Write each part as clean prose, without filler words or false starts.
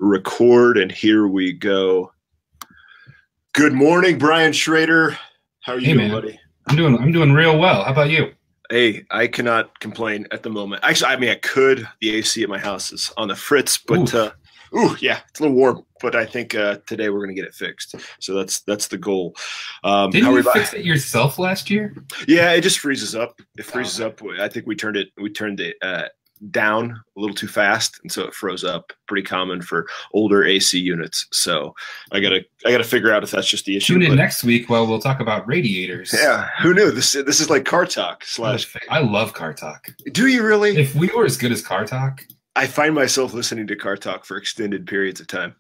Record, and here we go. Good morning, Brian Schrader. How are you doing, man? Buddy? I'm doing real well. How about you? Hey, I cannot complain at the moment. Actually, I mean, I could. The AC at my house is on the fritz, but yeah, it's a little warm. But I think today we're gonna get it fixed. So that's the goal. Didn't you fix it yourself last year? Yeah, it just freezes up. It freezes up. I think we turned it down a little too fast, and so it froze up. Pretty common for older AC units. So I gotta figure out if that's just the issue. Tune in next week while we'll talk about radiators. Yeah, who knew this is like car talk slash. I love car talk. Do you really? If we were as good as car talk, I find myself listening to car talk for extended periods of time,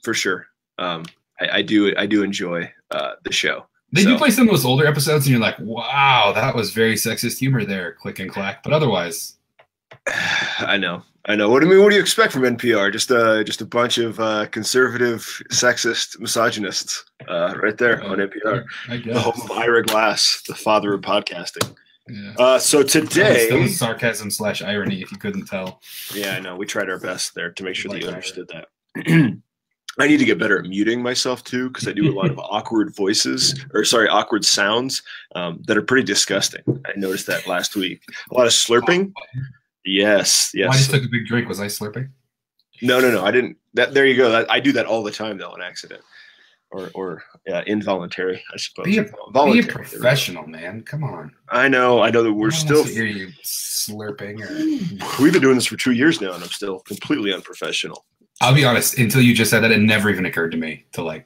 for sure. I do enjoy the show. They do play some of those older episodes, and you're like, wow, that was very sexist humor there, click and clack. But otherwise. I know. What do you expect from NPR? Just a bunch of conservative, sexist misogynists, right there on NPR. I guess. The home of Ira Glass, the father of podcasting. Yeah. So today, that was sarcasm / irony, if you couldn't tell. Yeah, I know. We tried our best there to make sure that you understood that. I need to get better at muting myself too, because I do a lot of awkward sounds that are pretty disgusting. I noticed that last week. A lot of slurping. Yes. I just took a big drink. Was I slurping? No. I didn't. There you go. I do that all the time, though, on accident, or involuntary, I suppose. Be a professional, man. Come on. I know that we're still. Hear you slurping. We've been doing this for 2 years now, and I'm still completely unprofessional. I'll be honest. Until you just said that, it never even occurred to me to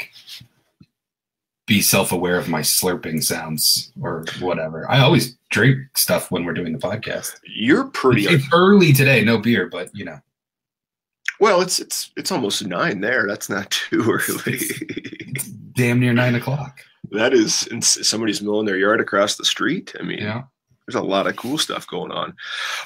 be self-aware of my slurping sounds or whatever. I always drink stuff when we're doing the podcast. You're pretty. It's early today, no beer, but Well, it's almost 9 there. That's not too early. It's damn near 9 o'clock. That is, and somebody's mowing their yard across the street. I mean, yeah. There's a lot of cool stuff going on.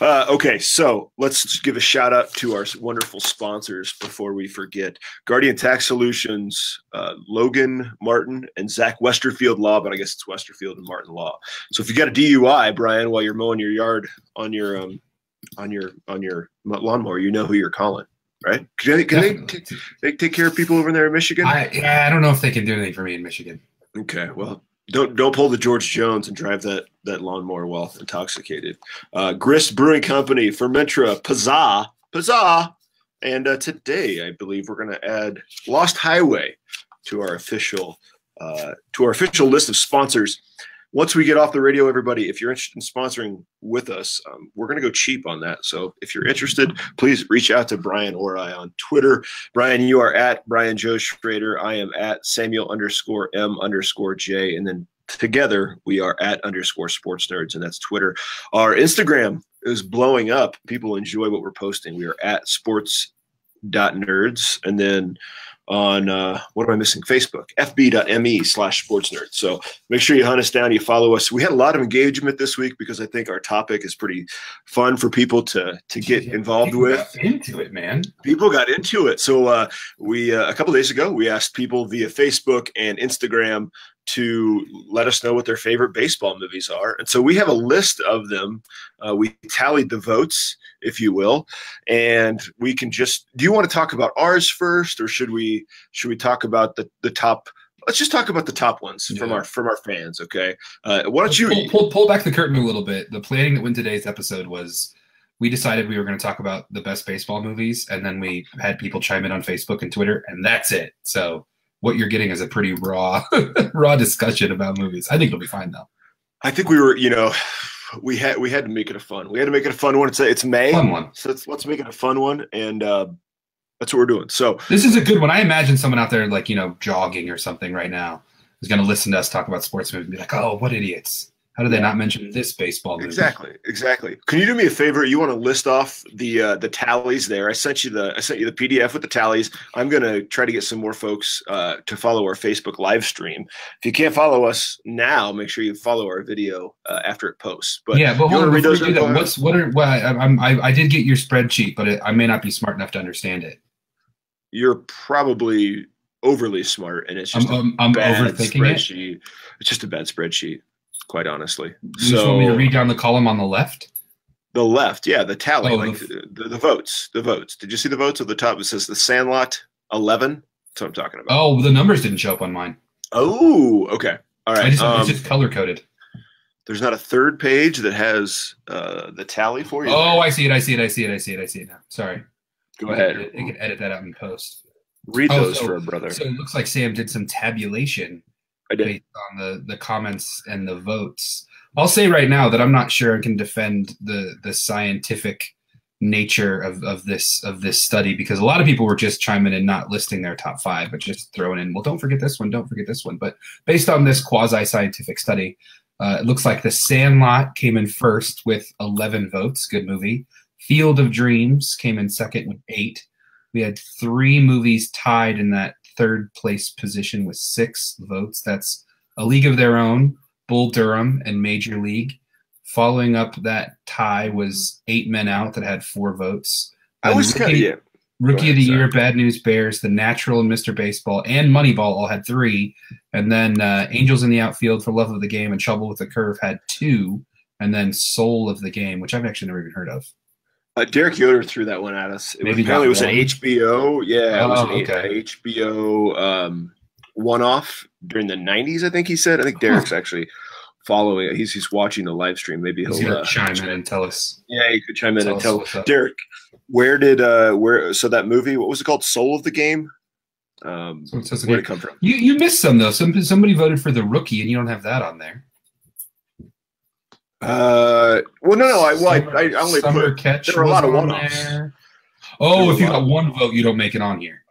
Okay, so let's just give a shout out to our wonderful sponsors before we forget. Guardian Tax Solutions, Logan Martin, and Zach Westerfield Law, but I guess it's Westerfield and Martin Law. So if you got a DUI, Brian, while you're mowing your yard on your lawnmower, you know who you're calling, right? Can they take care of people over there in Michigan? I don't know if they can do anything for me in Michigan. Okay, well. Don't pull the George Jones and drive that lawnmower while intoxicated. Grist Brewing Company, Fermentra, Pazza, and today I believe we're going to add Lost Highway to our official list of sponsors. Once we get off the radio, everybody, if you're interested in sponsoring with us, we're going to go cheap on that. So if you're interested, please reach out to Brian or I on Twitter. Brian, you are at Brian Joe Schrader. I am at Samuel_M_J. And then together we are at _sports nerds, and that's Twitter. Our Instagram is blowing up. People enjoy what we're posting. We are at sports.nerds. And then on what am I missing? Facebook, fb.me/sportsnerd. So make sure you hunt us down, you follow us. We had a lot of engagement this week because I think our topic is pretty fun for people to get involved with. Got into it, man. People got into it. So we a couple days ago we asked people via Facebook and Instagram to let us know what their favorite baseball movies are. And so we have a list of them. We tallied the votes, if you will, and we can just, do you want to talk about ours first, or should we talk about the top? Let's just talk about the top ones from our fans. Okay. Why don't you pull back the curtain a little bit? The planning that went today's episode was we decided we were going to talk about the best baseball movies, and then we had people chime in on Facebook and Twitter, and that's it. So what you're getting is a pretty raw discussion about movies. I think it'll be fine though. I think we were, we had to make it a fun. We had to make it a fun one. It's May, fun one. So let's make it a fun one, and that's what we're doing. So this is a good one. I imagine someone out there jogging or something right now is going to listen to us talk about sports movies and be like, "Oh, what idiots! How did they not mention this baseball movie?" Exactly. Can you do me a favor? You want to list off the tallies there? I sent you the PDF with the tallies. I'm going to try to get some more folks to follow our Facebook live stream. If you can't follow us now, make sure you follow our video after it posts. But yeah, but hold on, before you do that, I did get your spreadsheet, but I may not be smart enough to understand it. You're probably overly smart, and it's just I'm overthinking spreadsheet. It's just a bad spreadsheet, quite honestly. You just want me to read down the column on the left? The left, yeah, the tally, Oh, like the votes. The votes. Did you see the votes at the top? It says the Sandlot 11. That's what I'm talking about. Oh, the numbers didn't show up on mine. Oh, okay. All right. It's just color coded. There's not a third page that has the tally for you. Oh, I see it now. Sorry. Go ahead. I can edit that out in post. Read those for a brother. So it looks like Sam did some tabulation based on the comments and the votes. I'll say right now that I'm not sure I can defend the scientific nature of this study, because a lot of people were just chiming in, not listing their top 5, but just throwing in, well, don't forget this one, don't forget this one. But based on this quasi-scientific study, it looks like The Sandlot came in first with 11 votes. Good movie. Field of Dreams came in second with 8. We had 3 movies tied in that third place position with 6 votes. That's A League of Their Own, Bull Durham, and Major League. Following up that tie was 8 Men Out that had 4 votes. Rookie of the Year, Bad News Bears, The Natural, and Mr. Baseball, and Moneyball all had 3. And then Angels in the Outfield, For Love of the Game, and Trouble with the Curve had 2. And then Soul of the Game, which I've actually never even heard of. Derek Yoder threw that one at us. Apparently it was an HBO. Yeah, it was an HBO one-off during the 90s, I think he said. I think Derek's actually following it. He's watching the live stream. Maybe he'll chime in and tell us. Yeah, he could chime in and tell us. Derek, where so that movie, what was it called? Soul of the Game? Where did it come from? You missed some though. Somebody voted for The Rookie, and you don't have that on there. Well, no. I only put. There were a lot of one-offs. Oh, if you got 1 vote, you don't make it on here.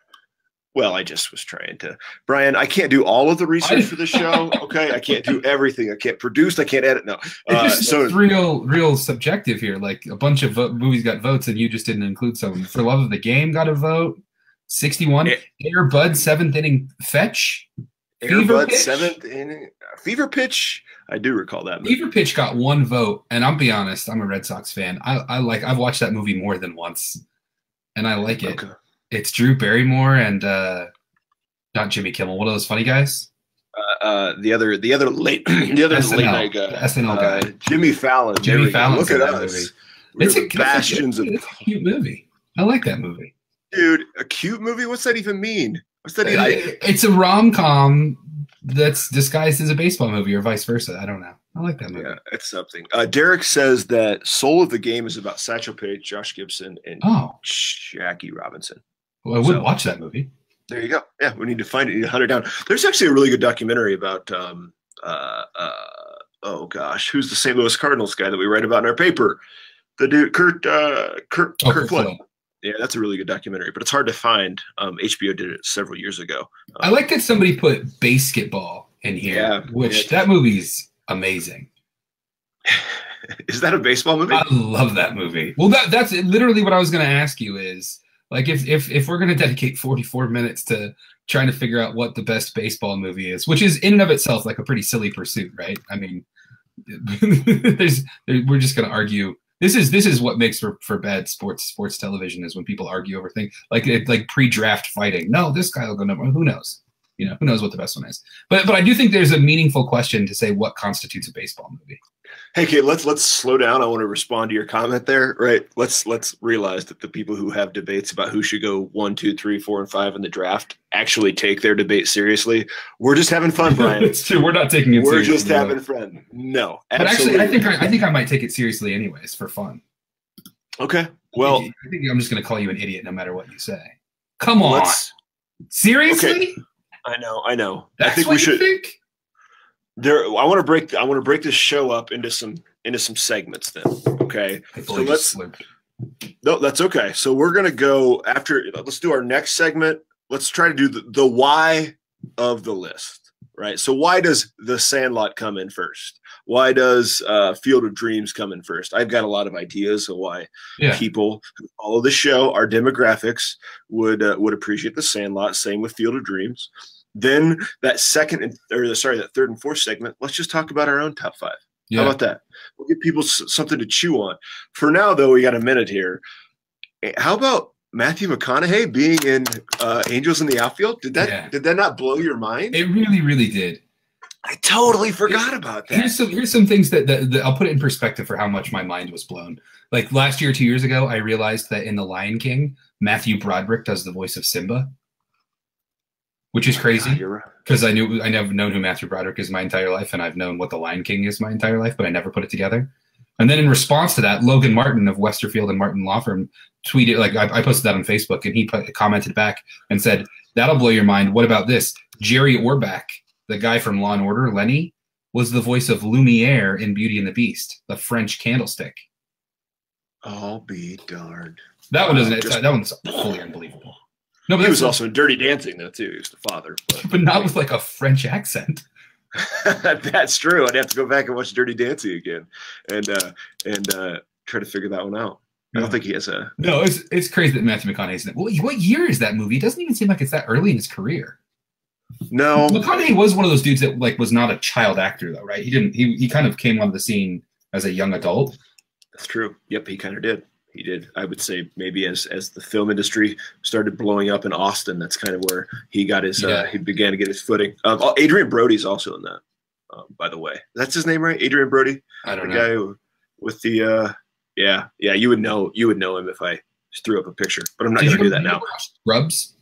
Well, I just was trying to, Brian. I can't do all of the research for the show. Okay, I can't do everything. I can't produce. I can't edit. No, it's real subjective here. Like a bunch of movies got votes, and you just didn't include some. For Love of the Game got a vote. 61. Air Bud 7th inning fetch. Air Bud 7th inning. Fever Pitch. I do recall that movie. Fever Pitch got 1 vote, and I'll be honest, I'm a Red Sox fan. I've watched that movie more than once, and I like it. Okay. It's Drew Barrymore and not Jimmy Kimmel. One of those funny guys. The other late night guy. SNL guy. Jimmy Fallon. Jimmy Fallon. Look at us. It's a cute movie. I like that movie. Dude, a cute movie? What's that even mean? What's that? It's a rom-com that's disguised as a baseball movie, or vice versa. I don't know. I like that movie. Yeah, it's something. Derek says that Soul of the Game is about Satchel Paige, Josh Gibson, and Jackie Robinson. Well, I would watch that movie. There you go. Yeah, we need to find it. We need to hunt it down. There's actually a really good documentary about oh gosh, who's the St. Louis Cardinals guy that we write about in our paper? The dude, Kurt Flood. Yeah, that's a really good documentary, but it's hard to find. HBO did it several years ago. I like that somebody put basketball in here, that movie's amazing. Is that a baseball movie? I love that movie. Well, that's literally what I was going to ask you is, like, if we're going to dedicate 44 minutes to trying to figure out what the best baseball movie is, which is in and of itself like a pretty silly pursuit, right? I mean, we're just going to argue. This is what makes for bad sports television, is when people argue over things like pre-draft fighting. No, this guy will go number. Who knows? Who knows what the best one is? But I do think there's a meaningful question to say what constitutes a baseball movie. Hey, Kate, let's slow down. I want to respond to your comment there. Right? Let's realize that the people who have debates about who should go 1, 2, 3, 4, and 5 in the draft actually take their debate seriously. We're just having fun, Brian. It's true. We're not taking it seriously. We're just having fun. No, absolutely. But actually, I think I might take it seriously anyways for fun. Okay. Well, I think I'm just going to call you an idiot no matter what you say. Come on. Seriously? Okay. I know. That's I think what we should. You think? I want to break this show up into some segments then. Okay. No, that's okay. So we're gonna go after. Let's do our next segment. Let's try to do the why of the list. Right. So why does The Sandlot come in first? Why does Field of Dreams come in first? I've got a lot of ideas of why people who follow the show, our demographics, would appreciate The Sandlot. Same with Field of Dreams. Then that that third and fourth segment, let's just talk about our own top 5. Yeah. How about that? We'll give people something to chew on. For now, though, we got a minute here. How about Matthew McConaughey being in Angels in the Outfield? Did that not blow your mind? It really, really did. I totally forgot about that. Here's some things that I'll put it in perspective for how much my mind was blown. Like last year, 2 years ago, I realized that in The Lion King, Matthew Broderick does the voice of Simba, which is crazy because I never known who Matthew Broderick is my entire life, and I've known what The Lion King is my entire life, but I never put it together. And then in response to that, Logan Martin of Westerfield and Martin Law Firm tweeted, like I posted that on Facebook, and he commented back and said, "That'll blow your mind. What about this? Jerry Orbach, the guy from Law and Order, Lenny, was the voice of Lumiere in Beauty and the Beast, the French candlestick." I'll be darned. That one doesn't. That one's fully unbelievable. No, but he was also in Dirty Dancing, though, too. He was the father. But not with like a French accent. That's true. I'd have to go back and watch Dirty Dancing again and try to figure that one out. I don't think he has a. No, it's crazy that Matthew McConaughey's in it. What year is that movie? It doesn't even seem like it's that early in his career. No, McConaughey was one of those dudes that like was not a child actor, though, right? He kind of came on the scene as a young adult. That's true. Yep, he kind of did. He did. I would say maybe as the film industry started blowing up in Austin, that's kind of where he got his. He began to get his footing. Adrian Brody's also in that. By the way, that's his name, right? Adrian Brody. I don't know. The guy who, with the yeah. You would know him if I just threw up a picture, but I'm not going to do that now. Scrubs.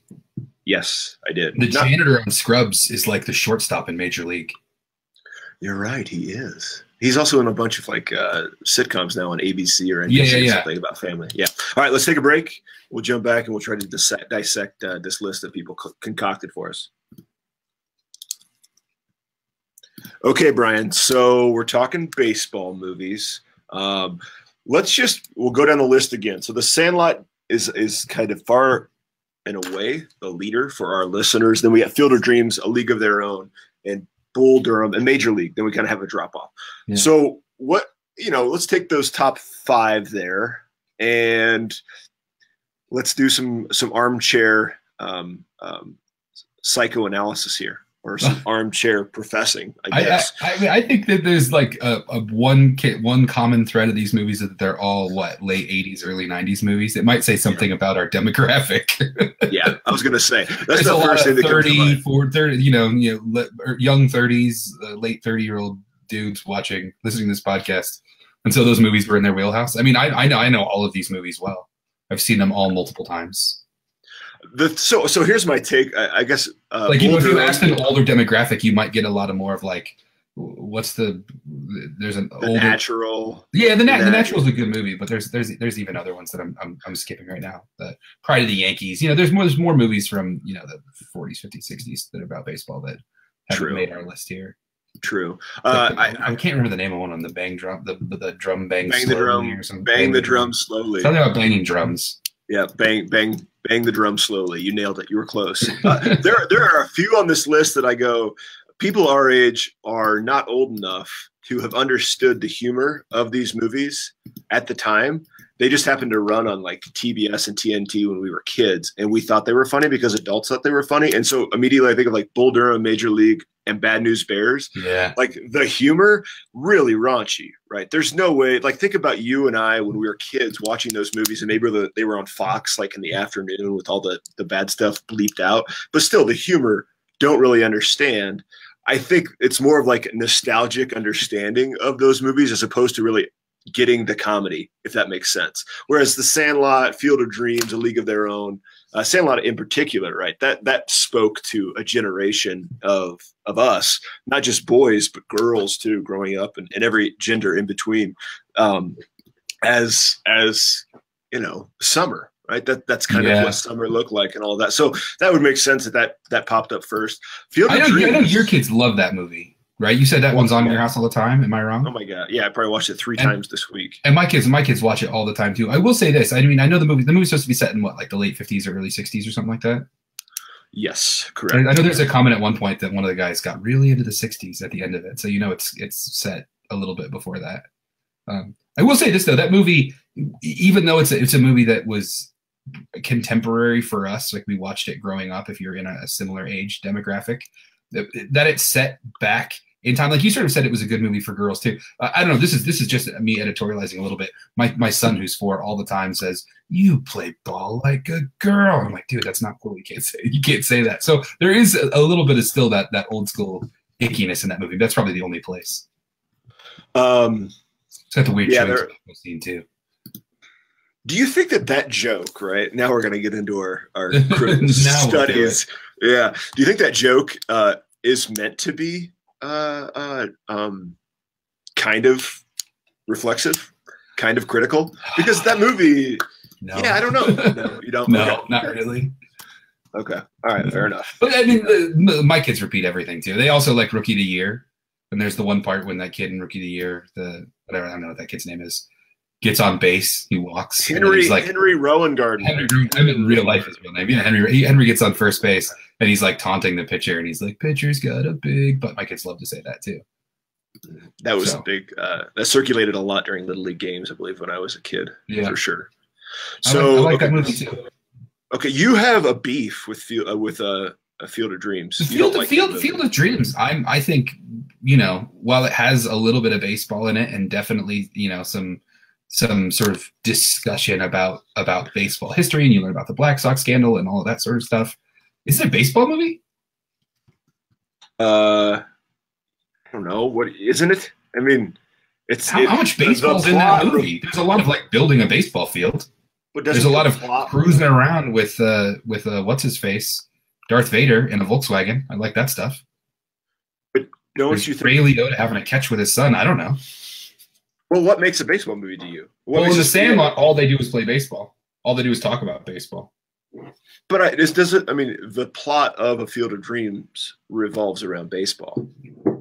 Yes, I did. The janitor on Scrubs is like the shortstop in Major League. You're right. He is. He's also in a bunch of like sitcoms now on ABC or NBC or something about family. Yeah. All right, let's take a break. We'll jump back and we'll try to dissect this list that people concocted for us. Okay, Brian. So we're talking baseball movies. We'll go down the list again. So The Sandlot is kind of far and away the leader for our listeners. Then we have Field of Dreams, A League of Their Own, and Bull Durham, and Major League. Then we kind of have a drop off. Yeah. So let's take those top 5 there, and let's do some armchair psychoanalysis here, or some armchair professing, I guess. I think that there's like one common thread of these movies that they're all late 80s, early 90s movies. It might say something about our demographic. Yeah, I was going to say that's the first thing that comes to mind. 30, young 30s, late 30-year-old dudes listening to this podcast, and so those movies were in their wheelhouse. I mean, I know all of these movies well. I've seen them all multiple times. So here's my take. I guess if you asked an older demographic, you might get a lot of more of like, there's an older Natural. Yeah, the Natural is a good movie, but there's even other ones that I'm skipping right now. The Pride of the Yankees. There's more movies from the 40s, 50s, 60s that are about baseball that haven't made our list here. True. I can't remember the name of one on the bang drum, the drum bang slowly the drum, or something. Bang the drum slowly. Something about banging drums. Yeah, bang the drum slowly. You nailed it. You were close. There are a few on this list that I go, people our age are not old enough to have understood the humor of these movies at the time. They just happened to run on like TBS and TNT when we were kids, and we thought they were funny because adults thought they were funny. And so immediately I think of like Bull Durham, Major League, and Bad News Bears. Yeah. Like the humor, really raunchy, right? There's no way, like think about you and I when we were kids watching those movies, and maybe they were on Fox like in the afternoon with all the bad stuff bleeped out, but still the humor don't really understand. I think it's more of like a nostalgic understanding of those movies as opposed to really getting the comedy, if that makes sense. Whereas The Sandlot, Field of Dreams, A League of Their Own, Sandlot in particular, right? That spoke to a generation of us, not just boys, but girls too, growing up, and every gender in between, as summer, right? That's kind of what summer looked like and all of that. So that would make sense that popped up first. I know your kids love that movie. Right, you said that one's on in your house all the time. Am I wrong? Oh my god, yeah, I probably watched it 3 times this week. And my kids watch it all the time too. I will say this: I mean, I know the movie's supposed to be set in like the late 50s or early 60s or something like that. Yes, correct. I know there's a comment at one point that one of the guys got really into the 60s at the end of it, so it's set a little bit before that. I will say this though: that movie, even though it's a movie that was contemporary for us, like we watched it growing up. If you're in a similar age demographic, that it's set back in time, like you sort of said, it was a good movie for girls too. I don't know. This is just me editorializing a little bit. My son, who's 4, all the time says, "You play ball like a girl." I'm like, dude, that's not cool. You can't say that. So there is a little bit of still that old school ickiness in that movie. That's probably the only place. It's got the weird scene too. Do you think that joke, right? Now we're going to get into our critical studies. Yeah. Do you think that joke is meant to be kind of reflexive, kind of critical? Because that movie, no. Yeah, I don't know. No, you don't? No, okay. Not really. Okay. All right, fair enough. But I mean, my kids repeat everything too. They also like Rookie of the Year. And there's the one part when that kid in Rookie of the Year, I don't know what that kid's name is, gets on base. He walks. Henry Rowengarten. I mean, real life is real name. Yeah, Henry gets on first base and he's like taunting the pitcher and he's like, "Pitcher's got a big," but my kids love to say that too. That was a big. That circulated a lot during Little League games, I believe, when I was a kid. Yeah, for sure. So I like that movie too. Okay, you have a beef with a Field of Dreams. Field of Dreams. I think, while it has a little bit of baseball in it and definitely, some sort of discussion about baseball history, and you learn about the Black Sox scandal and all of that sort of stuff. Is it a baseball movie? I don't know. What isn't it? I mean, it's how much baseball's in that movie? There's a lot of like building a baseball field. There's a lot of cruising around with what's his face, Darth Vader in a Volkswagen. I like that stuff. But don't you think Ray Liotta having a catch with his son? I don't know. Well, what makes a baseball movie to you? Well, in The Sandlot, all they do is play baseball. All they do is talk about baseball. But the plot of A Field of Dreams revolves around baseball,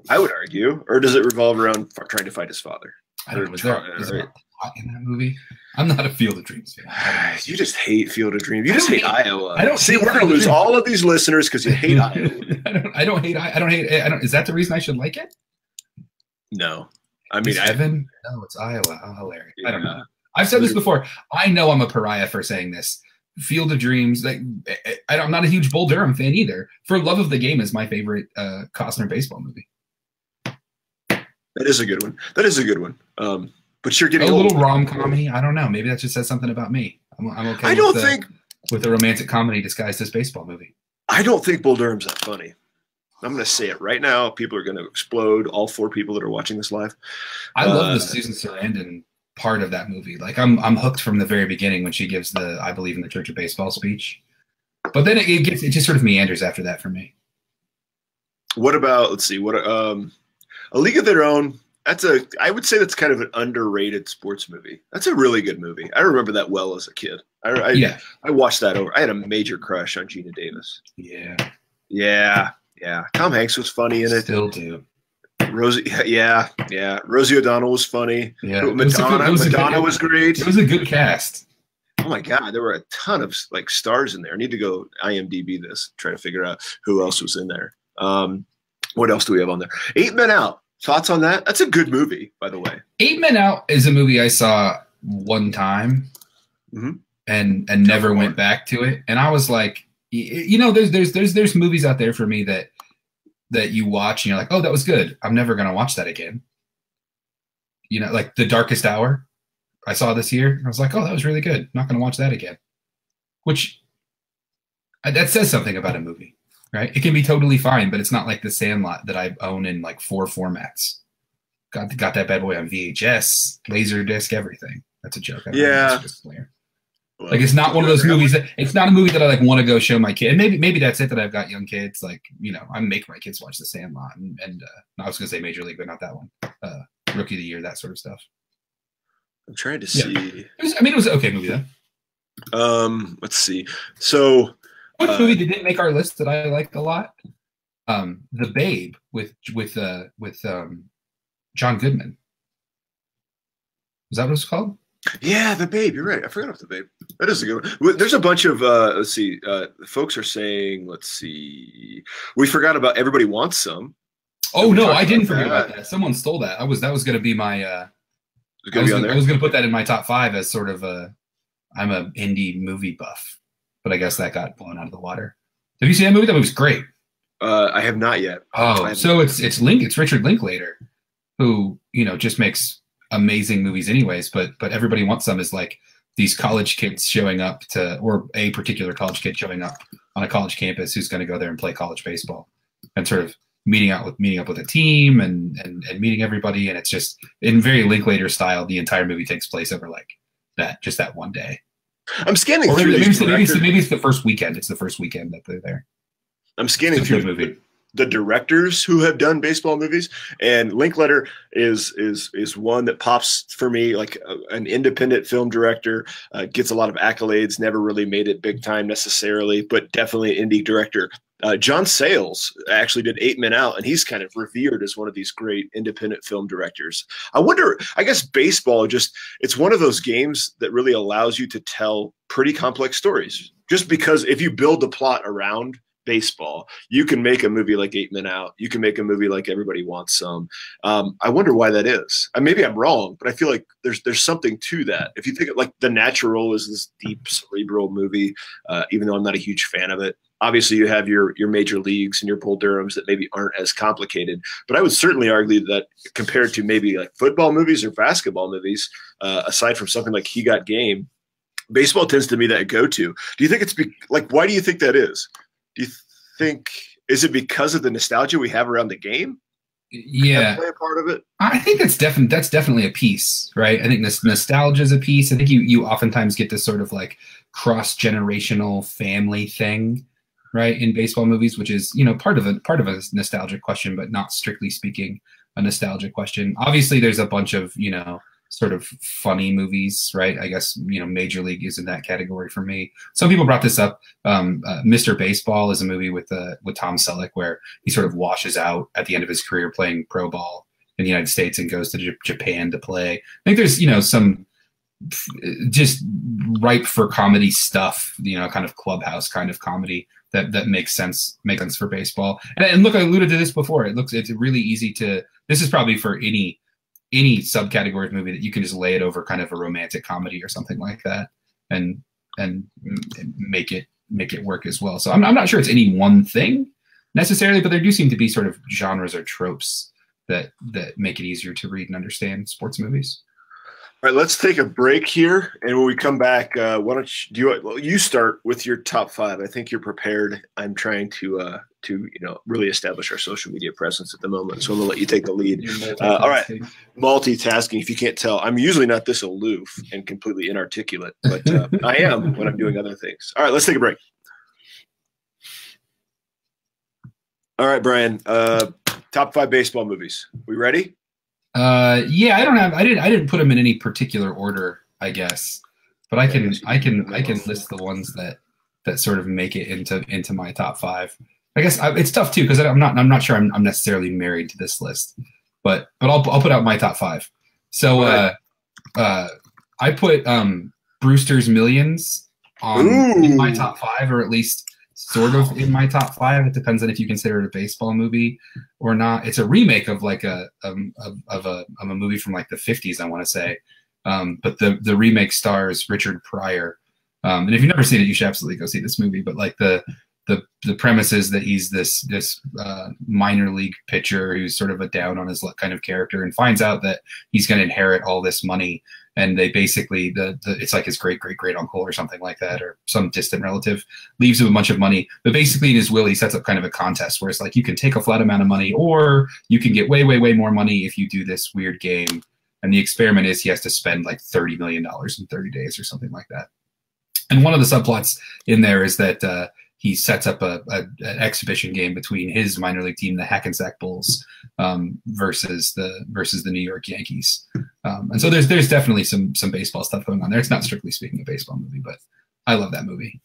I would argue. Or does it revolve around trying to find his father? I don't know. Is there a plot in that movie? I'm not a Field of Dreams fan. You just hate Field of Dreams. You just hate Iowa. I don't see. We're going to lose all of these listeners because you hate Iowa. I don't hate. Is that the reason I should like it? No. I mean, Evan? No, it's Iowa. Oh, hilarious. Yeah. I don't know. I've said this before. I know I'm a pariah for saying this. Field of Dreams. I'm not a huge Bull Durham fan either. For Love of the Game is my favorite Costner baseball movie. That is a good one. But you're getting a little rom-comedy. I don't know. Maybe that just says something about me. I'm okay. With a romantic comedy disguised as baseball movie. I don't think Bull Durham's that funny. I'm going to say it right now. People are going to explode. All 4 people that are watching this live. I love the Susan Sarandon part of that movie. Like I'm hooked from the very beginning when she gives the "I believe in the Church of Baseball" speech. But then it just sort of meanders after that for me. What about? Let's see. A League of Their Own. I would say that's kind of an underrated sports movie. That's a really good movie. I remember that well as a kid. I watched that over. I had a major crush on Gina Davis. Yeah. Tom Hanks was funny in it. Still do. Rosie O'Donnell was funny. Yeah. Madonna was great. It was a good cast. Oh my God, there were a ton of like stars in there. I need to go IMDb this, try to figure out who else was in there. What else do we have on there? 8 Men Out. Thoughts on that? That's a good movie, by the way. 8 Men Out is a movie I saw one time and never went back to it. And I was like, there's movies out there for me that you watch and you're like, oh, that was good. I'm never gonna watch that again. Like The Darkest Hour, I saw this year. I was like, oh, that was really good. Not gonna watch that again. Which that says something about a movie. Right, it can be totally fine, but it's not like The Sandlot that I own in like 4 formats. Got that bad boy on VHS, Laserdisc, everything. That's a joke. Yeah. Like it's not one of those movies it's not a movie that I like want to go show my kid. And maybe that's it that I've got young kids. Like I make my kids watch The Sandlot and I was gonna say Major League, but not that one. Rookie of the Year, that sort of stuff. I'm trying to see. It was an okay movie though. Let's see. So. What movie didn't make our list that I liked a lot? The Babe with John Goodman. Is that what it's called? Yeah, The Babe. You're right. I forgot about The Babe. That is a good one. There's a bunch of let's see. Folks are saying, let's see. We forgot about Everybody Wants Some. Oh no, I didn't forget about that. Someone stole that. That was going to be my. I was going to put that in my top 5 as sort of I'm an indie movie buff. But I guess that got blown out of the water. Have you seen that movie? That movie's great. I have not yet. Oh, so it's Richard Linklater, who just makes amazing movies, anyways. But Everybody Wants Some is like these college kids showing up or a particular college kid showing up on a college campus who's going to go there and play college baseball, and sort of meeting up with a team and meeting everybody, and it's just in very Linklater style. The entire movie takes place over like that one day. I'm scanning or through maybe it's the first weekend. It's the first weekend that they're there. I'm scanning through the directors who have done baseball movies, and Linklater is one that pops for me, like an independent film director, gets a lot of accolades, never really made it big time necessarily, but definitely an indie director. John Sayles actually did 8 Men Out, and he's kind of revered as one of these great independent film directors. I wonder, I guess baseball it's one of those games that really allows you to tell pretty complex stories, just because if you build the plot around baseball, you can make a movie like 8 Men Out. You can make a movie like Everybody Wants Some. I wonder why that is. Maybe I'm wrong, but I feel like there's something to that. If you think of, like, The Natural is this deep cerebral movie, even though I'm not a huge fan of it. Obviously, you have your major leagues and your Bull Durhams that maybe aren't as complicated. But I would certainly argue that compared to maybe like football movies or basketball movies, aside from something like He Got Game, baseball tends to be that go-to. Do you think it's why do you think that is? Do you think, is it because of the nostalgia we have around the game? Yeah, play a part of it. I think that's definitely a piece, right? I think this nostalgia is a piece. I think you oftentimes get this sort of like cross-generational family thing, right, in baseball movies, which is, part of a nostalgic question, but not strictly speaking a nostalgic question. Obviously, there's a bunch of sort of funny movies, right? I guess Major League is in that category for me. Some people brought this up. Mr. Baseball is a movie with Tom Selleck where he sort of washes out at the end of his career playing pro ball in the United States and goes to Japan to play. I think there's some just ripe for comedy stuff, kind of clubhouse kind of comedy that makes sense for baseball. And look, I alluded to this before. It's really easy to. This is probably for any subcategory of movie that you can just lay it over kind of a romantic comedy or something like that, and make it work as well. So I'm not sure it's any one thing necessarily, but there do seem to be sort of genres or tropes that make it easier to read and understand sports movies. All right, let's take a break here, and when we come back, why don't you start with your top 5? I think you're prepared. I'm trying to really establish our social media presence at the moment, so I'm gonna let you take the lead. All right, multitasking. If you can't tell, I'm usually not this aloof and completely inarticulate, but I am when I'm doing other things. All right, let's take a break. All right, Brian. Top 5 baseball movies. We ready? Yeah, I didn't put them in any particular order, I guess, but I can list the ones that sort of make it into my top 5. I guess it's tough too because I'm not sure I'm necessarily married to this list, but I'll put out my top 5. So I put Brewster's Millions in my top 5, or at least sort of in my top 5. It depends on if you consider it a baseball movie or not. It's a remake of like a movie from like the 50s, I want to say. But the remake stars Richard Pryor. And if you've never seen it, you should absolutely go see this movie. But like the premise is that he's this minor league pitcher who's sort of a down on his luck kind of character, and finds out that he's going to inherit all this money. And they basically it's like his great uncle or something like that, or some distant relative leaves him a bunch of money. But basically in his will, he sets up kind of a contest where it's like you can take a flat amount of money, or you can get way more money if you do this weird game. And the experiment is he has to spend like $30 million in 30 days or something like that. And one of the subplots in there is that he sets up an exhibition game between his minor league team, the Hackensack Bulls, versus the New York Yankees. And so there's definitely some baseball stuff going on there. It's not strictly speaking a baseball movie, but I love that movie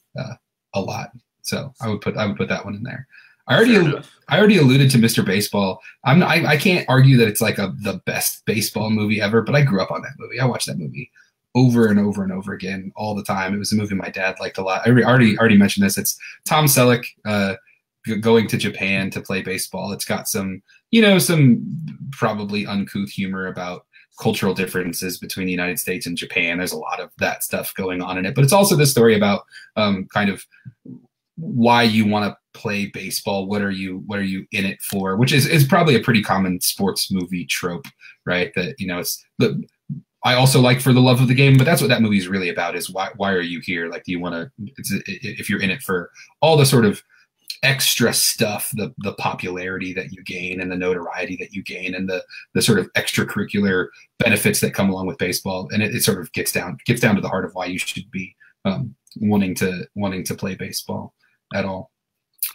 a lot. So I would put that one in there. I already alluded to Mr. Baseball. I can't argue that it's like the best baseball movie ever, but I grew up on that movie. I watched that movie over and over and over again all the time. It was a movie my dad liked a lot. I already mentioned this. It's Tom Selleck going to Japan to play baseball. It's got some probably uncouth humor about cultural differences between the United States and Japan. There's a lot of that stuff going on in it, but it's also this story about kind of why you want to play baseball. What are you in it for? Which is probably a pretty common sports movie trope, right? That, it's I also like For the Love of the Game, but that's what that movie is really about, is why are you here? Like, do you want to, if you're in it for all the sort of extra stuff, the popularity that you gain and the notoriety that you gain and the sort of extracurricular benefits that come along with baseball. And it sort of gets down to the heart of why you should be wanting to play baseball at all.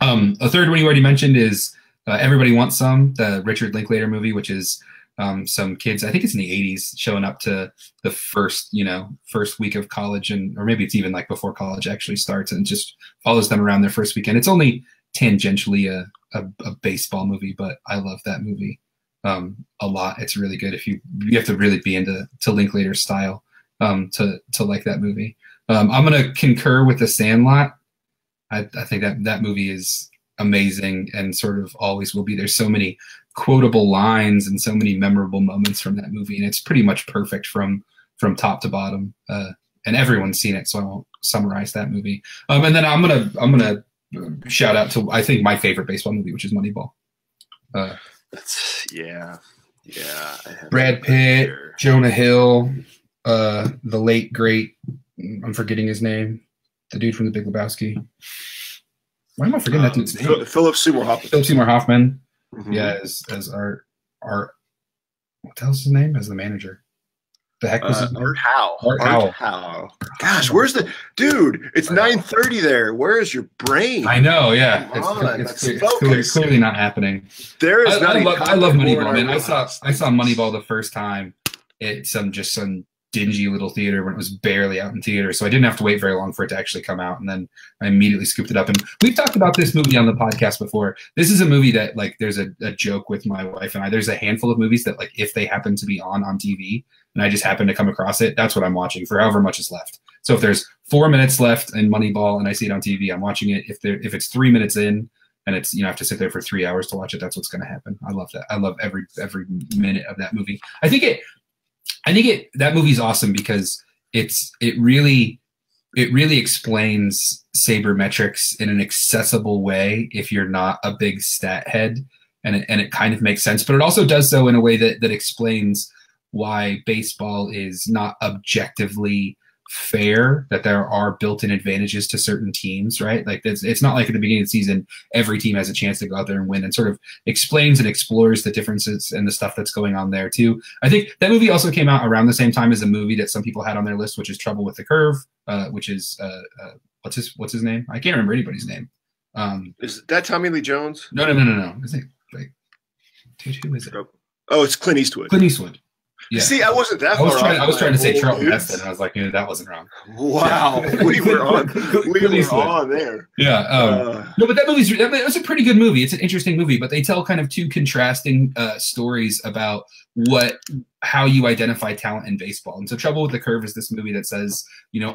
A third one you already mentioned is Everybody Wants Some, the Richard Linklater movie, which is some kids, I think it's in the 80s, showing up to the first week of college, or maybe it's even like before college actually starts, and just follows them around their first weekend. It's only tangentially a baseball movie, but I love that movie a lot. It's really good. If you have to really be into Linklater's style to like that movie. I'm going to concur with The Sandlot. I think that movie is amazing and sort of always will be. There's so many quotable lines and so many memorable moments from that movie, and it's pretty much perfect from top to bottom. And everyone's seen it, so I won't summarize that movie. And then I'm gonna shout out to, I think, my favorite baseball movie, which is Moneyball. Yeah. Brad Pitt, Jonah Hill, the late great, I'm forgetting his name, the dude from The Big Lebowski. Why am I forgetting that dude's name? Philip Seymour Hoffman. Philip Seymour Hoffman. Mm-hmm. Yeah, as our what the hell's his name? As the manager. The heck was his name? Art Howe. Art Howe. Gosh, where's the dude? It's 9:30 there. Where is your brain? I know. Yeah, it's clearly not happening. There is. I love Moneyball, man. I saw Moneyball the first time at some dingy little theater when it was barely out in theater, so I didn't have to wait very long for it to actually come out, and then I immediately scooped it up. And we've talked about this movie on the podcast before. This is a movie that, like, there's a joke with my wife and I. There's a handful of movies that, like, if they happen to be on TV and I just happen to come across it, that's what I'm watching for however much is left. So if there's 4 minutes left in Moneyball and I see it on TV, I'm watching it. If it's 3 minutes in and it's, I have to sit there for 3 hours to watch it, that's what's going to happen. I love that. I love every minute of that movie. I think that movie's awesome because it really explains sabermetrics in an accessible way if you're not a big stat head, and it kind of makes sense, but it also does so in a way that explains why baseball is not objectively fair, that there are built-in advantages to certain teams, right? Like it's not like at the beginning of the season every team has a chance to go out there and win, and sort of explains and explores the differences and the stuff that's going on there too. I think that movie also came out around the same time as a movie that some people had on their list, which is Trouble with the Curve, which is what's his name? I can't remember anybody's name. Is that Tommy Lee Jones? No. Is it, like, dude, who is it? Oh, it's Clint Eastwood. Clint Eastwood. Yeah. See, I wasn't that far off. I was trying to say Charlton Heston, and I was like, that wasn't wrong. Wow, we were on there. Yeah. No, but it was a pretty good movie. It's an interesting movie, but they tell kind of two contrasting stories about how you identify talent in baseball. And so Trouble with the Curve is this movie that says,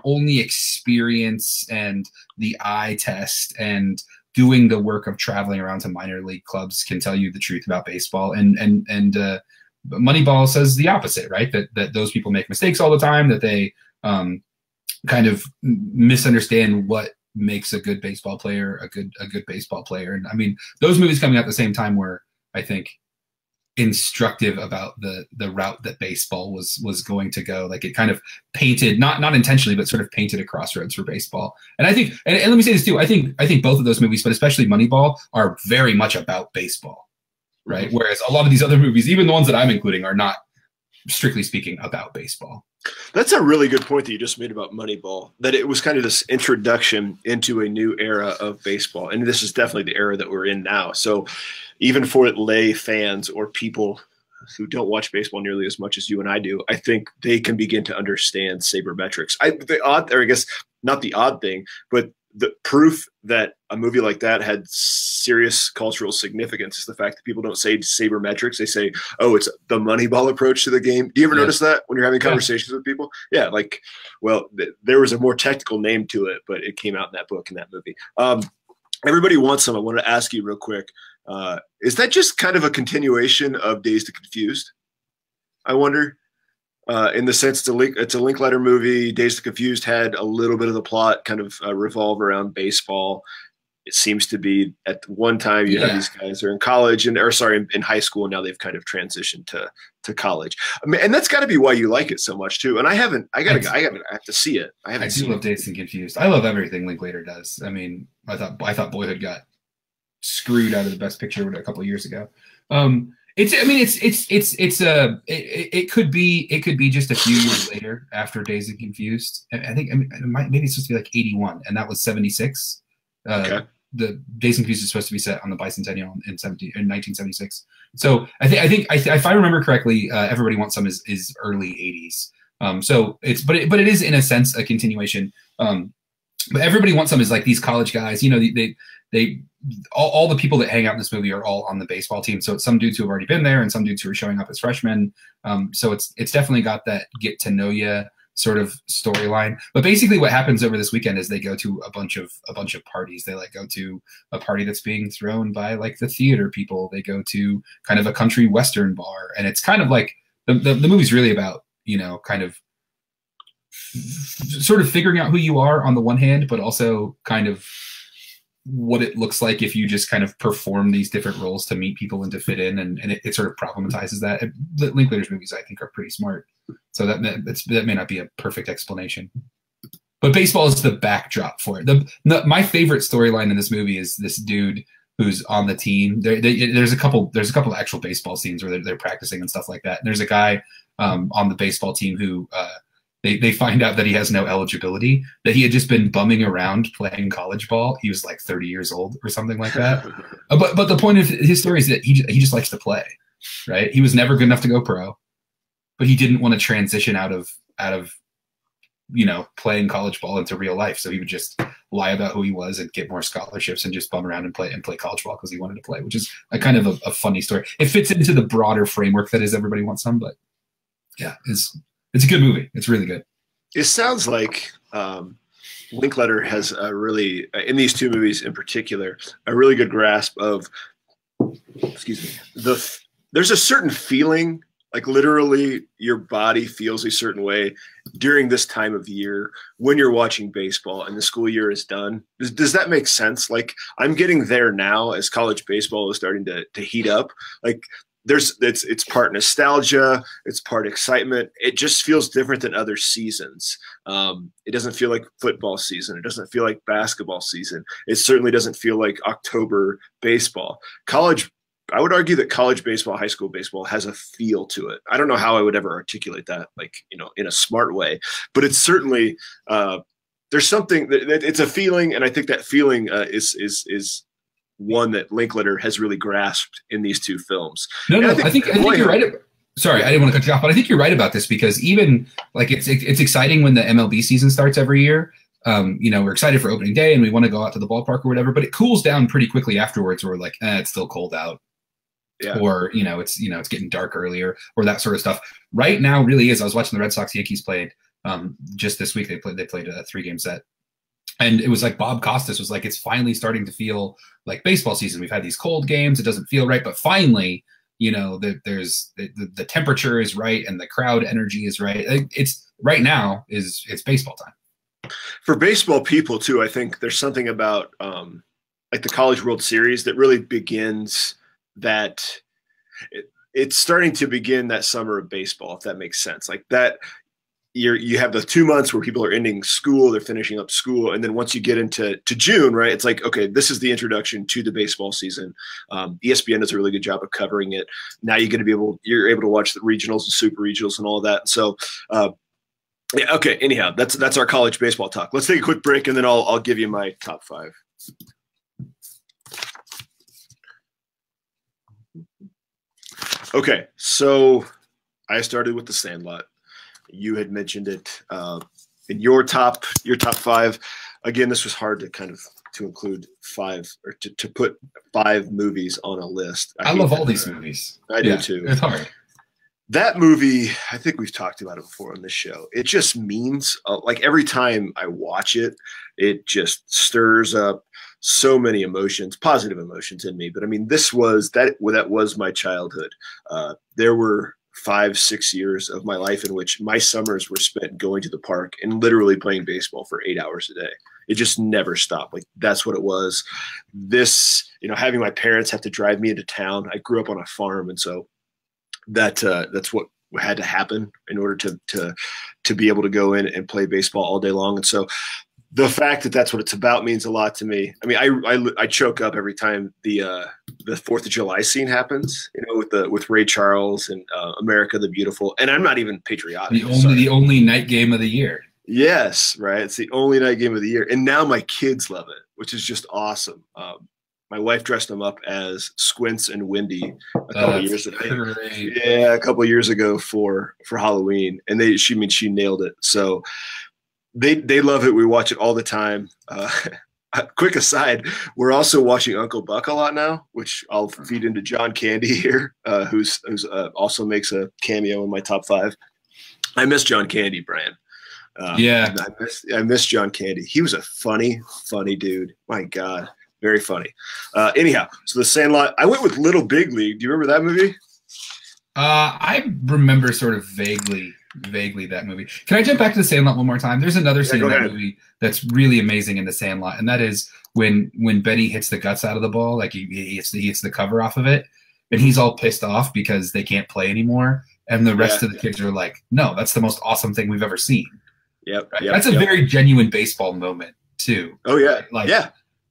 only experience and the eye test and doing the work of traveling around to minor league clubs can tell you the truth about baseball. And Moneyball says the opposite, right? That those people make mistakes all the time, that they kind of misunderstand what makes a good baseball player a good baseball player. And I mean, those movies coming out at the same time were, I think, instructive about the route that baseball was going to go. Like, it kind of painted, not intentionally, but sort of painted a crossroads for baseball. And I think, and let me say this too, I think both of those movies, but especially Moneyball, are very much about baseball. Right. Whereas a lot of these other movies, even the ones that I'm including, are not, strictly speaking, about baseball. That's a really good point that you just made about Moneyball, that it was kind of this introduction into a new era of baseball. And this is definitely the era that we're in now. So even for lay fans or people who don't watch baseball nearly as much as you and I do, I think they can begin to understand sabermetrics. Not the odd thing, but the proof that a movie like that had serious cultural significance is the fact that people don't say sabermetrics. They say, oh, it's the Moneyball approach to the game. Do you ever notice that when you're having conversations with people? Yeah, like, well, there was a more technical name to it, but it came out in that book, in that movie. Everybody Wants Some. I wanted to ask you real quick. Is that just kind of a continuation of Dazed and Confused? I wonder. In the sense it's a Linklater movie. Dazed and Confused had a little bit of the plot kind of revolve around baseball. It seems to be at one time you have these guys are in college in high school, and now they've kind of transitioned to college. I mean, and that's got to be why you like it so much too. And I have to see it. I do love Dazed and Confused. I love everything Linklater does. I mean, I thought Boyhood got screwed out of the Best Picture a couple of years ago. It could be just a few years later after Dazed and Confused. Maybe it's supposed to be like 81, and that was 76. Okay. The Dazed and Confused is supposed to be set on the bicentennial in 1976. So I think if I remember correctly, Everybody Wants Some is early 80s. So but it is in a sense a continuation. But Everybody Wants Some is like these college guys. You know, they all the people that hang out in this movie are all on the baseball team. So it's some dudes who have already been there and some dudes who are showing up as freshmen. So it's definitely got that get to know you sort of storyline. But basically what happens over this weekend is they go to a bunch of parties. They like go to a party that's being thrown by like the theater people. They go to kind of a country western bar. And it's kind of like the movie's really about, you know, kind of sort of figuring out who you are on the one hand, but also kind of what it looks like if you just kind of perform these different roles to meet people and to fit in, and it sort of problematizes that. Linklater's movies, I think, are pretty smart. So that may not be a perfect explanation. But baseball is the backdrop for it. My favorite storyline in this movie is this dude who's on the team. There's a couple of actual baseball scenes where they're practicing and stuff like that. And there's a guy on the baseball team who they find out that he has no eligibility, that he had just been bumming around playing college ball. He was like 30 years old or something like that. But the point of his story is that he just likes to play, right? He was never good enough to go pro, but he didn't want to transition out of you know, playing college ball into real life. So he would just lie about who he was and get more scholarships and just bum around and play college ball because he wanted to play, which is a kind of a funny story. It fits into the broader framework that is Everybody Wants Some, but yeah, it's a good movie. It's really good. It sounds like Linklater has a really, in these two movies in particular, a really good grasp of, there's a certain feeling, like literally your body feels a certain way during this time of year when you're watching baseball and the school year is done. Does that make sense? Like I'm getting there now as college baseball is starting to heat up. Like it's part nostalgia, it's part excitement. It just feels different than other seasons. It doesn't feel like football season. It doesn't feel like basketball season. It certainly doesn't feel like October baseball. I would argue that college baseball, high school baseball has a feel to it. I don't know how I would ever articulate that, like, you know, in a smart way, but it's certainly there's something that it's a feeling, and I think that feeling is one that Linklater has really grasped in these two films. No, I think you're right. Sorry, I didn't want to cut you off, but I think you're right about this because even like it's exciting when the MLB season starts every year. You know, we're excited for opening day and we want to go out to the ballpark or whatever, but it cools down pretty quickly afterwards. We're like, it's still cold out. Yeah. Or, it's getting dark earlier or that sort of stuff. Right now really is. I was watching the Red Sox Yankees played just this week. They played a 3-game set. And it was like Bob Costas was like, it's finally starting to feel like baseball season. We've had these cold games. It doesn't feel right. But finally, there's the temperature is right and the crowd energy is right. It's right now it's baseball time. For baseball people too, I think there's something about like the College World Series that really begins that it's starting to begin that summer of baseball, if that makes sense. Like that you have the 2 months where people are ending school, they're finishing up school. And then once you get into June, right, it's like, okay, this is the introduction to the baseball season. ESPN does a really good job of covering it. Now you're able to watch the regionals and super regionals and all of that. So, yeah, okay. Anyhow, that's our college baseball talk. Let's take a quick break and then I'll give you my top 5. Okay, so I started with The Sandlot. You had mentioned it in your top 5. Again, this was hard to include 5 or to put 5 movies on a list. I love all these movies. I do too. It's hard. That movie, I think we've talked about it before on this show. It just means like every time I watch it, it just stirs up so many emotions, positive emotions in me. But I mean, that was my childhood. There were 5-6 years of my life in which my summers were spent going to the park and literally playing baseball for 8 hours a day. It just never stopped. Like that's what it was. This, having my parents have to drive me into town. I grew up on a farm, and so that's what had to happen in order to be able to go in and play baseball all day long. And so the fact that that's what it's about means a lot to me. I mean, I choke up every time the 4th of July scene happens, you know, with Ray Charles and America the Beautiful. And I'm not even patriotic. The only night game of the year. Yes, right. It's the only night game of the year. And now my kids love it, which is just awesome. My wife dressed them up as Squints and Wendy a couple years ago. Yeah, a couple years ago for Halloween, and she nailed it. So they love it. We watch it all the time. Quick aside, we're also watching Uncle Buck a lot now, which I'll feed into John Candy here, who's also makes a cameo in my top 5. I miss John Candy, Brian. Yeah, I miss John Candy. He was a funny dude. My God. Very funny. Anyhow, so The Sandlot. I went with Little Big League. Do you remember that movie? I remember sort of vaguely that movie. Can I jump back to The Sandlot one more time? There's another scene in that movie that's really amazing in The Sandlot, and that is when Benny hits the guts out of the ball, like he hits the cover off of it, and he's all pissed off because they can't play anymore, and the rest of the kids are like, "No, that's the most awesome thing we've ever seen." Yep. Right? That's a very genuine baseball moment too. Oh yeah. Like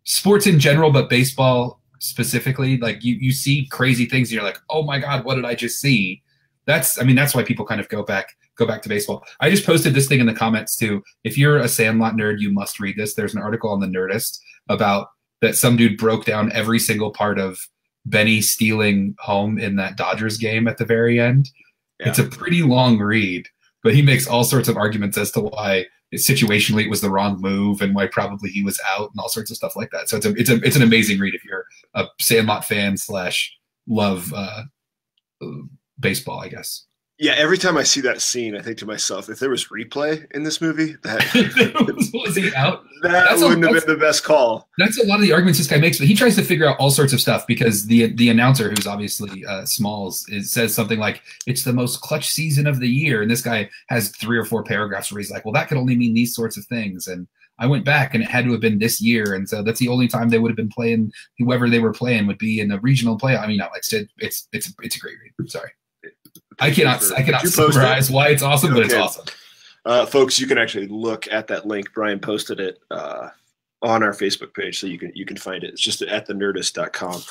sports in general, but baseball specifically, like you see crazy things and you're like, oh my God, what did I just see? That's why people kind of go back to baseball. I just posted this thing in the comments too. If you're a Sandlot nerd, you must read this. There's an article on the Nerdist about that some dude broke down every single part of Benny stealing home in that Dodgers game at the very end. Yeah. It's a pretty long read, but he makes all sorts of arguments as to why situationally it was the wrong move and why probably he was out and all sorts of stuff like that. So it's an amazing read if you're a Sandlot fan / love baseball, I guess. Yeah, every time I see that scene, I think to myself, if there was replay in this movie, was he out? That wouldn't have been the best call. That's a lot of the arguments this guy makes, but he tries to figure out all sorts of stuff because the announcer, who's obviously Smalls, says something like, it's the most clutch season of the year. And this guy has 3 or 4 paragraphs where he's like, well, that could only mean these sorts of things. And I went back and it had to have been this year. And so that's the only time they would have been playing, whoever they were playing would be in the regional play. I mean, no, it's a great read. Sorry. I cannot summarize why it's awesome, but it's awesome. Folks, you can actually look at that link. Brian posted it on our Facebook page, so you can find it. It's just at thenerdist.com.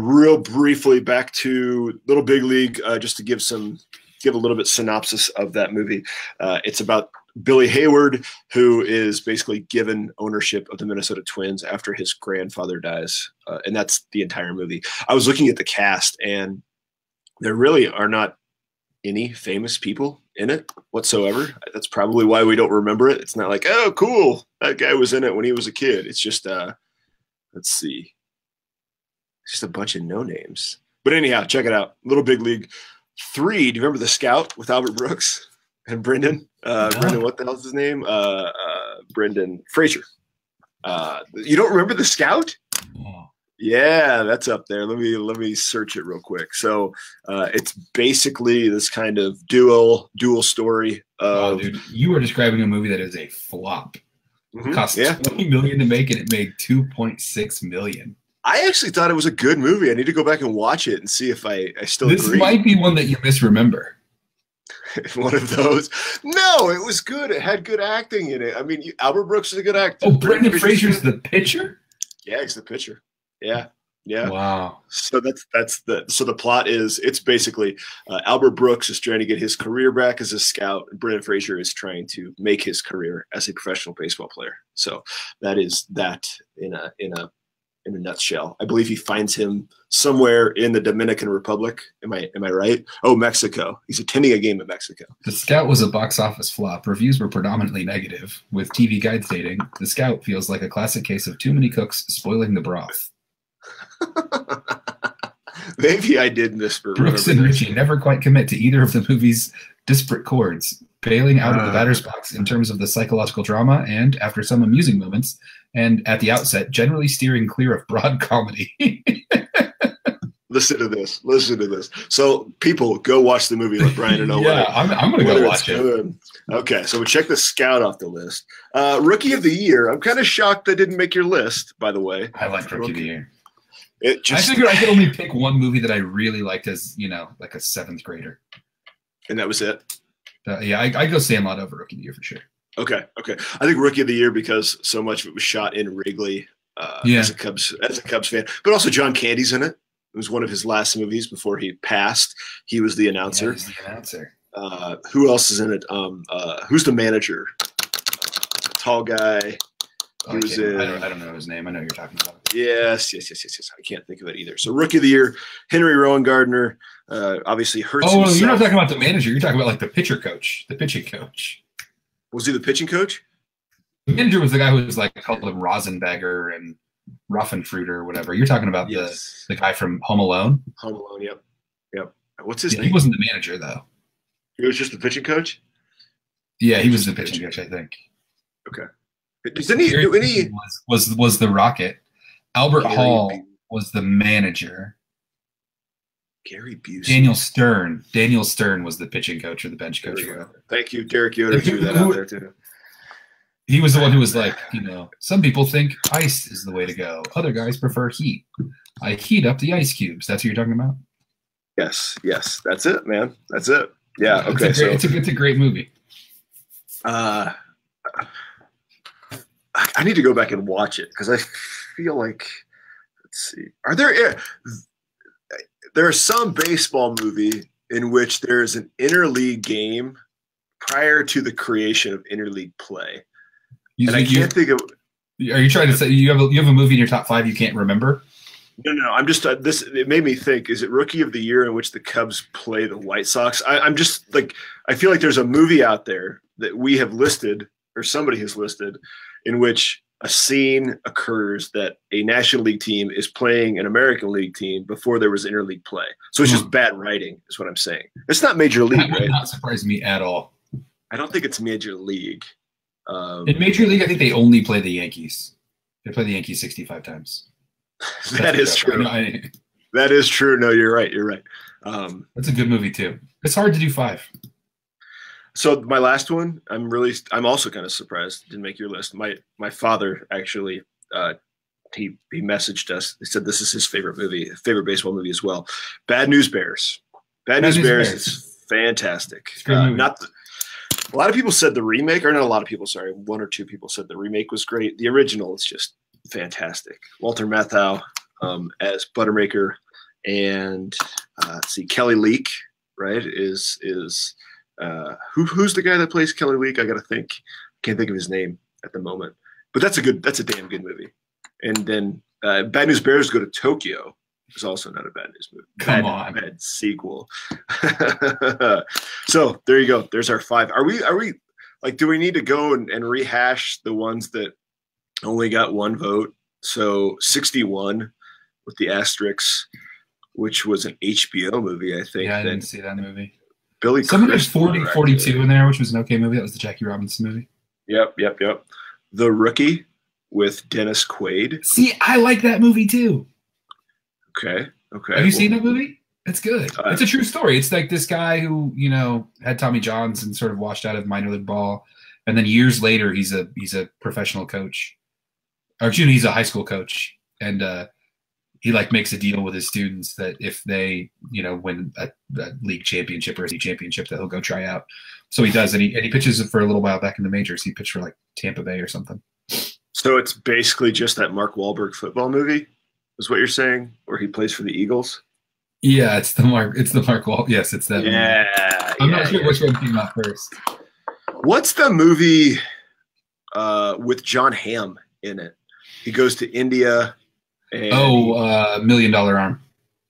Real briefly, back to Little Big League, just to give a little bit synopsis of that movie. It's about Billy Hayward, who is basically given ownership of the Minnesota Twins after his grandfather dies, and that's the entire movie. I was looking at the cast, and there really are not any famous people in it whatsoever. That's probably why we don't remember it. It's not like, oh, cool, that guy was in it when he was a kid. It's just, let's see, just a bunch of no names. But anyhow, check it out. Little Big League 3. Do you remember The Scout with Albert Brooks and Brendan? Brendan, what the hell's his name? Brendan Fraser. You don't remember The Scout? Yeah, that's up there. Let me search it real quick. So it's basically this kind of dual story of. Dude, you are describing a movie that is a flop. It cost $20 million to make, and it made $2.6 million. I actually thought it was a good movie. I need to go back and watch it and see if I still this agree. This might be one that you misremember. One of those. No, it was good. It had good acting in it. I mean, Albert Brooks is a good actor. Oh, Brendan Fraser's the pitcher? Yeah, he's the pitcher. Yeah. Wow. So the plot is, it's basically Albert Brooks is trying to get his career back as a scout, and Brendan Fraser is trying to make his career as a professional baseball player. So that is that in a nutshell. I believe he finds him somewhere in the Dominican Republic. Am I right? Oh, Mexico. He's attending a game in Mexico. The Scout was a box office flop. Reviews were predominantly negative, with TV Guide stating, "The Scout feels like a classic case of too many cooks spoiling the broth." Maybe I did misremember. Brooks and Ritchie never quite commit to either of the movie's disparate chords, bailing out of the batter's box in terms of the psychological drama and, after some amusing moments, and at the outset, generally steering clear of broad comedy. Listen to this. So people, go watch the movie. Let Brian know. I'm going to go watch it. Okay, so we check The Scout off the list. Rookie of the Year. I'm kind of shocked that didn't make your list, by the way. I liked Rookie of the Year. I figured I could only pick one movie that I really liked as, like a 7th grader. And that was it? I go Sandlot over Rookie of the Year for sure. Okay. I think Rookie of the Year because so much of it was shot in Wrigley as a Cubs fan, but also John Candy's in it. It was one of his last movies before he passed. He was the announcer. Yeah, he's the announcer. Who else is in it? Who's the manager? Tall guy. I don't know his name. I know who you're talking about. Yes. I can't think of it either. So Rookie of the Year, Henry Rowan Gardner, obviously hurts himself. Oh, you're not talking about the manager. You're talking about like the pitching coach. Was he the pitching coach? The manager was the guy who was like called him Rosenbagger and Ruffenfruiter or whatever. You're talking about the guy from Home Alone? Home Alone, yep. What's his name? He wasn't the manager, though. He was just the pitching coach? Yeah, he was the pitching coach, I think. Okay. Didn't he do any... Was the Rocket. Albert Hall was the manager. Gary Busey. Daniel Stern was the pitching coach or the bench coach. Thank you. Derek Yoder threw that out there, too. He was the one who was like, some people think ice is the way to go. Other guys prefer heat. I heat up the ice cubes. That's what you're talking about? Yes. That's it, man. That's it. Yeah, okay. It's a great movie. I need to go back and watch it because I feel like, let's see. There is some baseball movie in which there is an interleague game prior to the creation of interleague play. I can't think of. Are you trying to say you have a movie in your top 5 you can't remember? No. I'm just this. It made me think. Is it Rookie of the Year in which the Cubs play the White Sox? I'm just like I feel like there's a movie out there that we have listed or somebody has listed in which a scene occurs that a National League team is playing an American League team before there was interleague play. So it's just bad writing, is what I'm saying. It's not Major League, That would right? not surprise me at all. I don't think it's Major League. In Major League, I think they only play the Yankees. They play the Yankees 65 times. That is true. That is true. No, you're right. That's a good movie too. It's hard to do 5. So my last one, I'm also kind of surprised didn't make your list. My father actually, he messaged us. He said this is his favorite baseball movie as well. Bad News Bears. Bad News Bears is fantastic. A lot of people said the remake, or not a lot of people, sorry, 1 or 2 people said the remake was great. The original is just fantastic. Walter Matthau as Buttermaker, and let's see, Kelly Leak, right? Is who's the guy that plays Kelly Leak? I gotta think. Can't think of his name at the moment. But that's a damn good movie. And then Bad News Bears Go to Tokyo is also not a bad news movie. Bad sequel. So there you go. There's our 5. Are we like, do we need to go and rehash the ones that only got 1 vote? So 61 with the asterisks, which was an HBO movie, I think. Yeah, I didn't see that movie. Someone there's 42 in there, which was an okay movie. That was the Jackie Robinson movie. Yep. The Rookie with Dennis Quaid. See, I like that movie too. Okay. Have you seen that movie? It's good. It's a true story. It's like this guy who, had Tommy Johns and sort of washed out of minor league ball. And then years later, he's a professional coach. Or excuse me, he's a high school coach. And he makes a deal with his students that if they, win a league championship or a championship, that he'll go try out. So he does. And he pitches it for a little while back in the majors. He pitched for Tampa Bay or something. So it's basically just that Mark Wahlberg football movie, is what you're saying, where he plays for the Eagles? Yeah, it's the Mark Wahlberg. Yes, it's that. Yeah, I'm not sure which one came out first. What's the movie with John Hamm in it? He goes to India. And $1 Million Arm.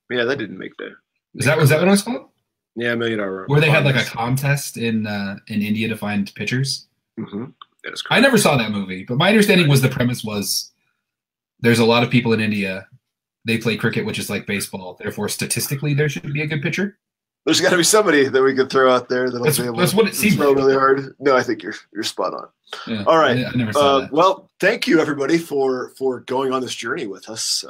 Yeah, that didn't make the. Was that what it was called? Yeah, $1 Million Arm. Where they had a contest in India to find pitchers. Mm-hmm. That is correct. I never saw that movie, but my understanding was the premise was there's a lot of people in India. They play cricket, which is like baseball. Therefore, statistically, there should be a good pitcher. There's got to be somebody that we could throw out there that'll be able that's what it seems to throw really hard. No, I think you're spot on. Yeah, all right. I never saw that. Well, thank you everybody for going on this journey with us.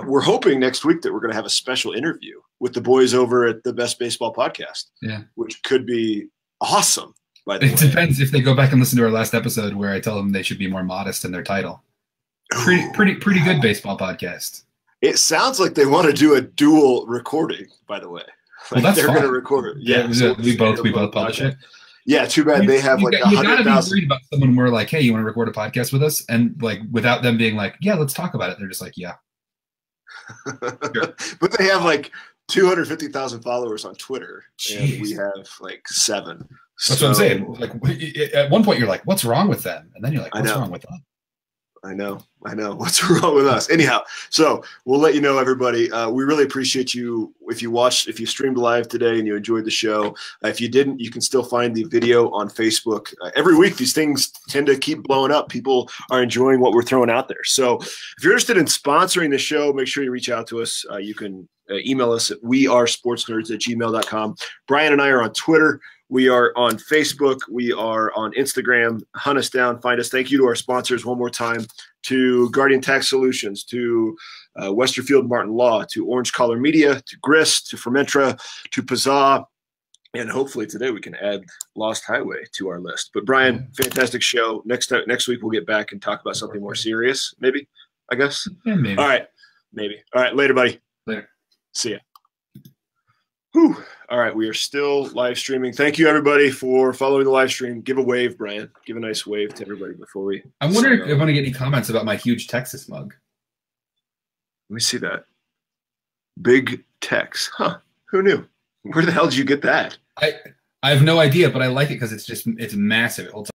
We're hoping next week that we're going to have a special interview with the boys over at the Best Baseball Podcast. Yeah, which could be awesome. By the way, it depends if they go back and listen to our last episode where I tell them they should be more modest in their title. Pretty good baseball podcast. It sounds like they want to do a dual recording, by the way. Well, that's they're fine. going to record it. Yeah, we both publish it. Yeah, too bad they have like you gotta be 100,000. worried about someone where like, hey, you want to record a podcast with us, and like without them being like, yeah, let's talk about it. They're just like, yeah. Sure. But they have like 250,000 followers on Twitter, Jeez. and we have like 7. That's what I'm saying. Like at one point, you're like, what's wrong with them? And then you're like, what's wrong with them? I know. What's wrong with us? Anyhow, so we'll let you know, everybody. We really appreciate you. If you streamed live today and you enjoyed the show, if you didn't, you can still find the video on Facebook. Every week, these things tend to keep blowing up. People are enjoying what we're throwing out there. So if you're interested in sponsoring the show, make sure you reach out to us. You can email us at wearesportsnerds@gmail.com. Brian and I are on Twitter. We are on Facebook. We are on Instagram. Hunt us down. Find us. Thank you to our sponsors one more time, to Guardian Tax Solutions, to Westerfield Martin Law, to Orange Collar Media, to Grist, to Fermentra, to Pazza, and hopefully today we can add Lost Highway to our list. But Brian, fantastic show. Next week we'll get back and talk about something more serious, maybe, I guess. Yeah, maybe. All right. Maybe. All right. Later, buddy. Later. See ya. Whew. All right, we are still live streaming. Thank you, everybody, for following the live stream. Give a wave, Brian. Give a nice wave to everybody before we. I'm wondering if I want to get any comments about my huge Texas mug. Let me see that. Big Tex. Huh. Who knew? Where the hell did you get that? I have no idea, but I like it because it's massive. It holds